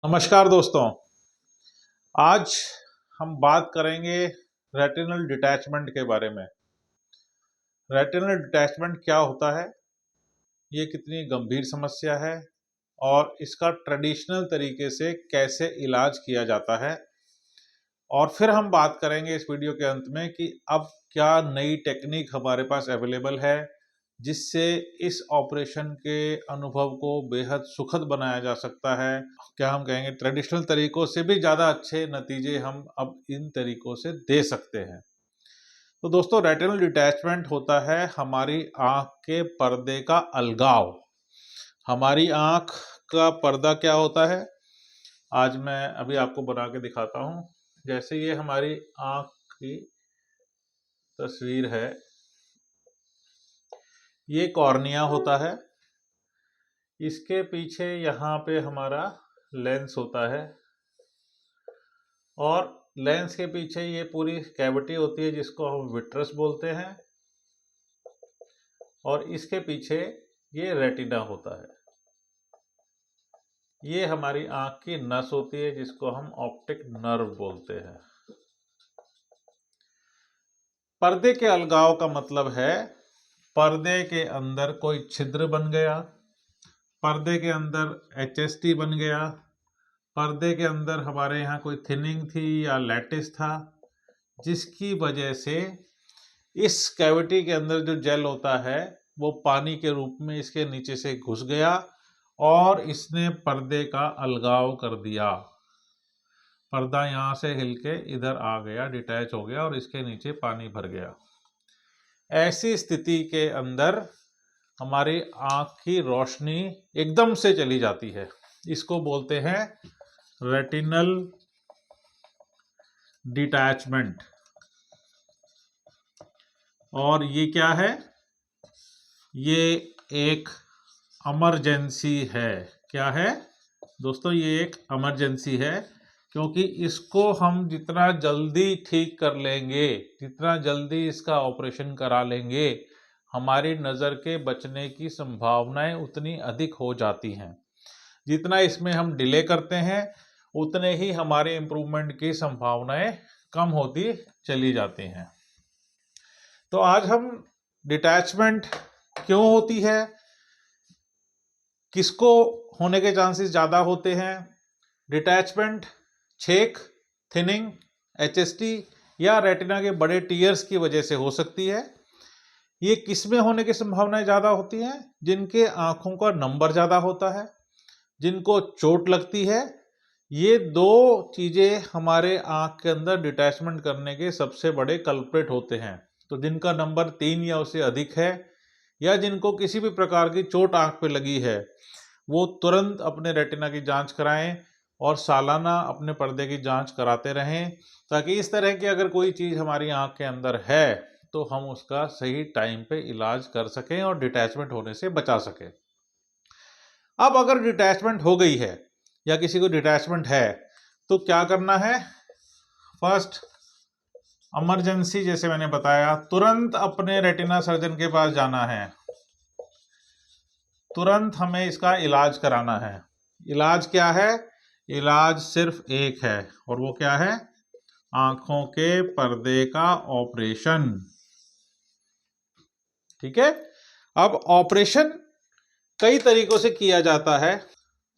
नमस्कार दोस्तों, आज हम बात करेंगे रेटिनल डिटैचमेंट के बारे में। रेटिनल डिटैचमेंट क्या होता है, ये कितनी गंभीर समस्या है और इसका ट्रेडिशनल तरीके से कैसे इलाज किया जाता है। और फिर हम बात करेंगे इस वीडियो के अंत में कि अब क्या नई टेक्निक हमारे पास अवेलेबल है जिससे इस ऑपरेशन के अनुभव को बेहद सुखद बनाया जा सकता है। क्या हम कहेंगे ट्रेडिशनल तरीकों से भी ज़्यादा अच्छे नतीजे हम अब इन तरीकों से दे सकते हैं। तो दोस्तों, रेटिनल डिटैचमेंट होता है हमारी आँख के पर्दे का अलगाव। हमारी आँख का पर्दा क्या होता है, आज मैं अभी आपको बना के दिखाता हूँ। जैसे ये हमारी आँख की तस्वीर है, ये कॉर्निया होता है, इसके पीछे यहाँ पे हमारा लेंस होता है और लेंस के पीछे ये पूरी कैविटी होती है जिसको हम विट्रस बोलते हैं और इसके पीछे ये रेटिना होता है। ये हमारी आँख की नस होती है जिसको हम ऑप्टिक नर्व बोलते हैं। पर्दे के अलगाव का मतलब है पर्दे के अंदर कोई छिद्र बन गया, पर्दे के अंदर HST बन गया, पर्दे के अंदर हमारे यहाँ कोई थिनिंग थी या लैटिस था, जिसकी वजह से इस कैविटी के अंदर जो जेल होता है वो पानी के रूप में इसके नीचे से घुस गया और इसने पर्दे का अलगाव कर दिया। पर्दा यहाँ से हिल के इधर आ गया, डिटैच हो गया और इसके नीचे पानी भर गया। ऐसी स्थिति के अंदर हमारी आँख की रोशनी एकदम से चली जाती है। इसको बोलते हैं रेटिनल डिटैचमेंट। और ये क्या है? ये एक इमरजेंसी है। क्या है दोस्तों? ये एक इमरजेंसी है, क्योंकि इसको हम जितना जल्दी ठीक कर लेंगे, जितना जल्दी इसका ऑपरेशन करा लेंगे, हमारी नज़र के बचने की संभावनाएं उतनी अधिक हो जाती हैं। जितना इसमें हम डिले करते हैं उतने ही हमारे इम्प्रूवमेंट की संभावनाएं कम होती चली जाती हैं। तो आज हम डिटैचमेंट क्यों होती है, किसको होने के चांसेस ज़्यादा होते हैं, डिटैचमेंट छेक, थिनिंग, HST या रेटिना के बड़े टीयर्स की वजह से हो सकती है। ये किस में होने की संभावनाएं ज़्यादा होती हैं? जिनके आँखों का नंबर ज़्यादा होता है, जिनको चोट लगती है। ये दो चीज़ें हमारे आँख के अंदर डिटैचमेंट करने के सबसे बड़े कल्प्रिट होते हैं। तो जिनका नंबर 3 या उससे अधिक है या जिनको किसी भी प्रकार की चोट आँख पे लगी है, वो तुरंत अपने रेटिना की जांच कराएं और सालाना अपने पर्दे की जांच कराते रहें, ताकि इस तरह की अगर कोई चीज़ हमारी आँख के अंदर है तो हम उसका सही टाइम पे इलाज कर सकें और डिटैचमेंट होने से बचा सकें। अब अगर डिटैचमेंट हो गई है या किसी को डिटैचमेंट है तो क्या करना है? फर्स्ट, इमरजेंसी, जैसे मैंने बताया, तुरंत अपने रेटिना सर्जन के पास जाना है, तुरंत हमें इसका इलाज कराना है। इलाज क्या है? इलाज सिर्फ एक है और वो क्या है? आंखों के पर्दे का ऑपरेशन। ठीक है। अब ऑपरेशन कई तरीकों से किया जाता है।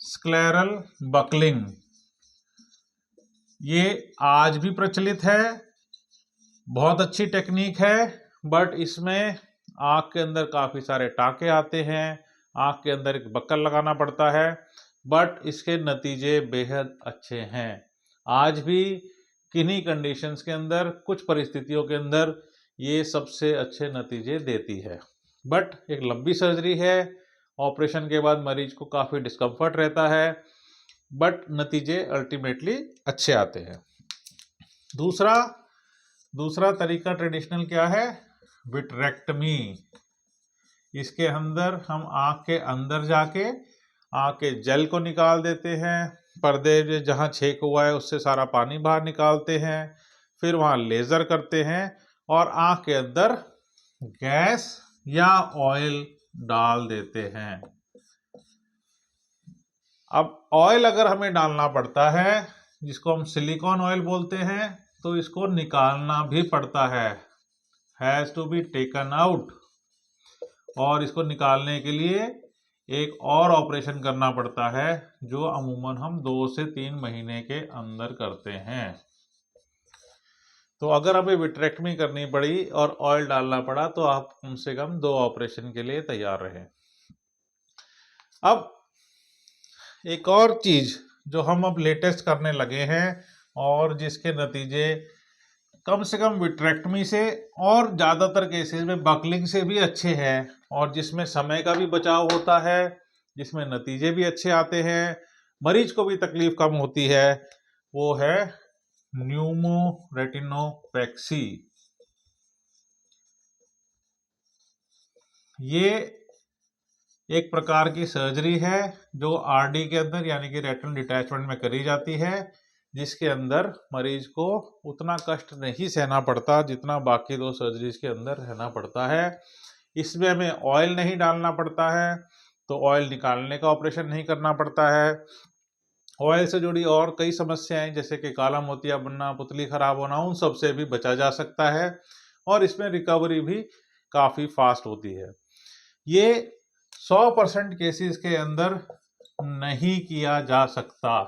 स्क्लेरल बकलिंग, ये आज भी प्रचलित है, बहुत अच्छी टेक्निक है, बट इसमें आँख के अंदर काफ़ी सारे टाँके आते हैं, आँख के अंदर एक बक्कल लगाना पड़ता है, बट इसके नतीजे बेहद अच्छे हैं। आज भी किन्हीं कंडीशंस के अंदर, कुछ परिस्थितियों के अंदर ये सबसे अच्छे नतीजे देती है। बट एक लंबी सर्जरी है, ऑपरेशन के बाद मरीज को काफ़ी डिस्कम्फर्ट रहता है, बट नतीजे अल्टीमेटली अच्छे आते हैं। दूसरा तरीका ट्रेडिशनल क्या है? विट्रेक्टमी। इसके अंदर हम आँख के अंदर जाके आँख के जेल को निकाल देते हैं, पर्दे जहाँ छेक हुआ है उससे सारा पानी बाहर निकालते हैं, फिर वहाँ लेज़र करते हैं और आँख के अंदर गैस या ऑयल डाल देते हैं। अब ऑयल अगर हमें डालना पड़ता है, जिसको हम सिलिकॉन ऑयल बोलते हैं, तो इसको निकालना भी पड़ता है, has to be taken out. और इसको निकालने के लिए एक और ऑपरेशन करना पड़ता है, जो अमूमन हम 2 से 3 महीने के अंदर करते हैं। तो अगर हमें विट्रेक्टमी करनी पड़ी और ऑयल डालना पड़ा, तो आप कम से कम 2 ऑपरेशन के लिए तैयार रहें। अब एक और चीज जो हम अब लेटेस्ट करने लगे हैं, और जिसके नतीजे कम से कम विट्रेक्टमी से और ज़्यादातर केसेस में बकलिंग से भी अच्छे हैं, और जिसमें समय का भी बचाव होता है, जिसमें नतीजे भी अच्छे आते हैं, मरीज को भी तकलीफ कम होती है, वो है न्यूमोरेटिनोपैक्सी। ये एक प्रकार की सर्जरी है जो आरडी के अंदर यानी कि रेटिनल डिटैचमेंट में करी जाती है, जिसके अंदर मरीज को उतना कष्ट नहीं सहना पड़ता जितना बाकी 2 सर्जरीज के अंदर रहना पड़ता है। इसमें हमें ऑयल नहीं डालना पड़ता है, तो ऑयल निकालने का ऑपरेशन नहीं करना पड़ता है। ऑयल से जुड़ी और कई समस्याएं जैसे कि काला मोतिया बनना, पुतली खराब होना, उन सब से भी बचा जा सकता है, और इसमें रिकवरी भी काफ़ी फास्ट होती है। ये 100% केसेस के अंदर नहीं किया जा सकता।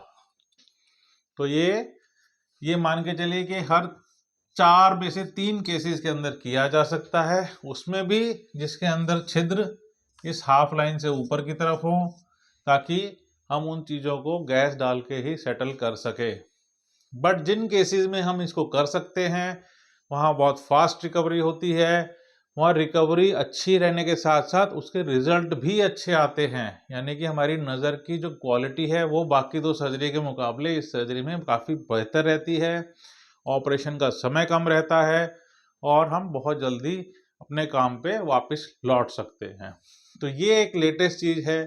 तो ये मान के चलिए कि हर 4 में से 3 केसेस के अंदर किया जा सकता है, उसमें भी जिसके अंदर छिद्र इस हाफ लाइन से ऊपर की तरफ हो, ताकि हम उन चीज़ों को गैस डाल के ही सेटल कर सके। बट जिन केसेस में हम इसको कर सकते हैं, वहाँ बहुत फास्ट रिकवरी होती है, वहाँ रिकवरी अच्छी रहने के साथ साथ उसके रिजल्ट भी अच्छे आते हैं, यानी कि हमारी नज़र की जो क्वालिटी है वो बाकी 2 सर्जरी के मुकाबले इस सर्जरी में काफ़ी बेहतर रहती है, ऑपरेशन का समय कम रहता है, और हम बहुत जल्दी अपने काम पे वापस लौट सकते हैं। तो ये एक लेटेस्ट चीज़ है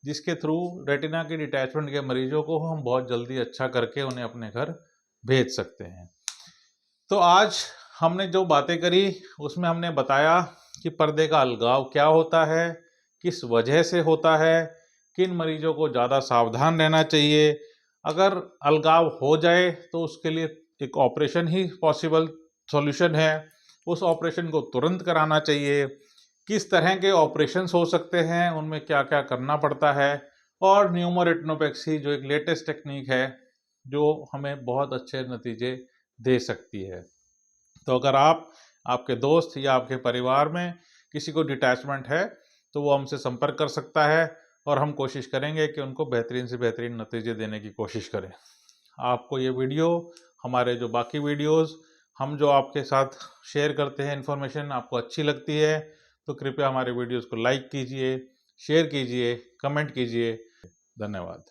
जिसके थ्रू रेटिना के डिटैचमेंट के मरीजों को हम बहुत जल्दी अच्छा करके उन्हें अपने घर भेज सकते हैं। तो आज हमने जो बातें करी उसमें हमने बताया कि पर्दे का अलगाव क्या होता है, किस वजह से होता है, किन मरीजों को ज़्यादा सावधान रहना चाहिए, अगर अलगाव हो जाए तो उसके लिए एक ऑपरेशन ही पॉसिबल सॉल्यूशन है, उस ऑपरेशन को तुरंत कराना चाहिए, किस तरह के ऑपरेशंस हो सकते हैं, उनमें क्या क्या करना पड़ता है, और न्यूमोरेटिनोपैक्सी जो एक लेटेस्ट टेक्निक है जो हमें बहुत अच्छे नतीजे दे सकती है। तो अगर आप, आपके दोस्त या आपके परिवार में किसी को डिटैचमेंट है तो वो हमसे संपर्क कर सकता है, और हम कोशिश करेंगे कि उनको बेहतरीन से बेहतरीन नतीजे देने की कोशिश करें। आपको ये वीडियो, हमारे जो बाकी वीडियोस हम जो आपके साथ शेयर करते हैं इन्फॉर्मेशन, आपको अच्छी लगती है तो कृपया हमारे वीडियोस को लाइक कीजिए, शेयर कीजिए, कमेंट कीजिए। धन्यवाद।